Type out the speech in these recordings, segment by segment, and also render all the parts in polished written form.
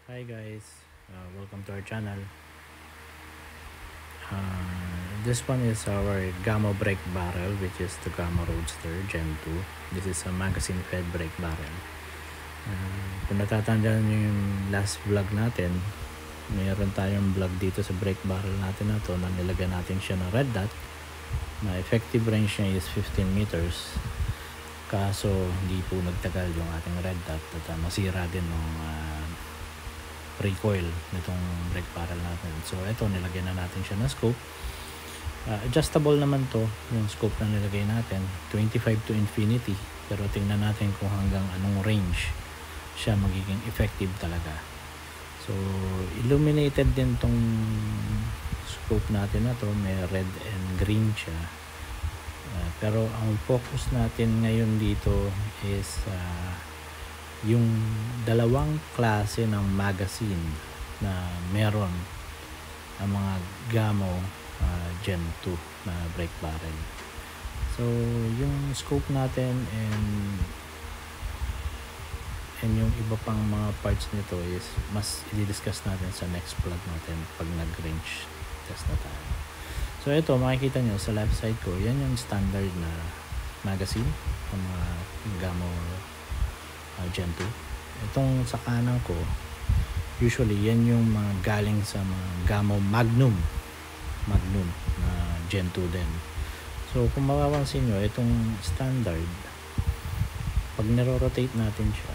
Hi guys, welcome to our channel. This one is our Gamo brake barrel, which is the Gamo Roadster Gen 2. This is a magazine fed brake barrel. Kung natatandaan nyo yung last vlog natin, mayroon tayong vlog dito sa brake barrel natin na to na nilagyan natin siya ng red dot na effective range niya is 15 meters. Kaso hindi po nagtagal yung ating red dot at masira din ng recoil nitong brake barrel natin. So ito, nilagyan na natin siya ng scope. Adjustable naman to yung scope na nilagay natin, 25 to infinity, pero tingnan natin kung hanggang anong range siya magiging effective talaga. So illuminated din tong scope natin na to, may red and green siya. Pero ang focus natin ngayon dito is yung dalawang klase ng magazine na meron ang mga Gamo Gen 2 na brake barrel. So yung scope natin and yung iba pang mga parts nito is mas i-discuss natin sa next vlog natin pag nag-range test na tayo. So ito, makikita nyo sa left side ko, yan yung standard na magazine ng mga Gamo Gen 2. Itong sa kanan ko, usually yan yung mga galing sa mga Gamo Magnum na Gen 2 din. So kung mapapansin nyo, itong standard, pag niro-rotate natin siya,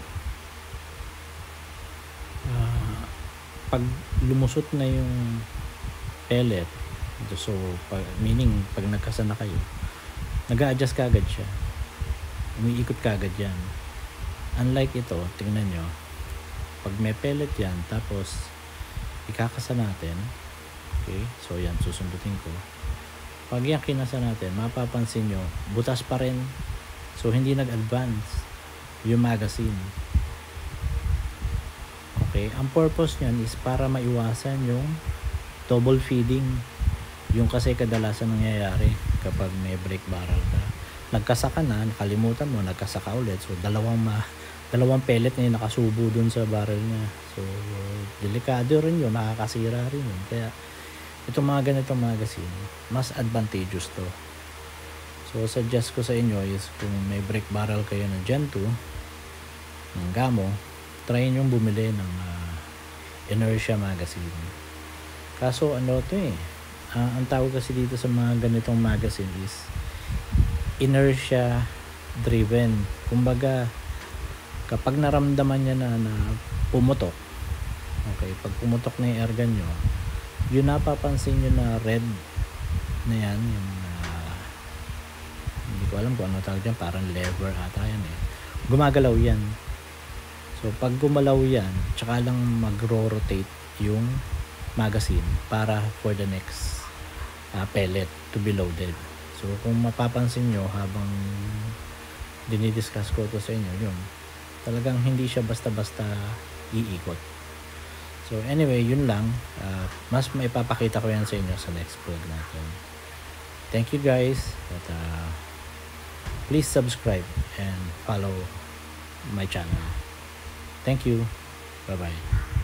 pag lumusot na yung pellet, so meaning pag nagkasana kayo, nag-a-adjust kagad siya, umiikot kagad yan. Unlike ito, tingnan nyo, pag may pellet yan, tapos ikakasa natin, okay, so yan, susundutin ko. Pag yan kinasa natin, mapapansin nyo, butas pa rin, so hindi nag-advance yung magazine. Okay, ang purpose nyan is para maiwasan yung double feeding, yung kasi kadalasan nangyayari kapag may brake barrel ka. Nagkasa ka na, nakalimutan mo, nagkasa ka ulit, so dalawang pellet na yung nakasubo dun sa barrel niya. So delikado rin yun, nakakasira rin yun. Kaya itong mga ganitong magazine, mas advantageous to. So suggest ko sa inyo is kung may brake barrel kayo na Gen 2 ng Gamo, try nyo bumili ng inertia magazine. Kaso ano to ang tawag kasi dito sa mga ganitong magazine is inertia driven. Kumbaga, kapag naramdaman niya na pumutok, okay, pag pumutok na yung airgun nyo, yun napapansin nyo na red na yan, yung hindi ko alam kung ano tawag dyan, parang lever ata yan gumagalaw yan. So pag gumalaw yan, tsaka lang magro-rotate yung magazine para for the next pellet to be loaded. So kung mapapansin nyo habang dinidiscuss ko to sa inyo, yun, talagang hindi siya basta-basta iikot. So anyway, yun lang. Mas maipapakita ko yan sa inyo sa next vlog natin. Thank you guys. At please subscribe and follow my channel. Thank you. Bye-bye.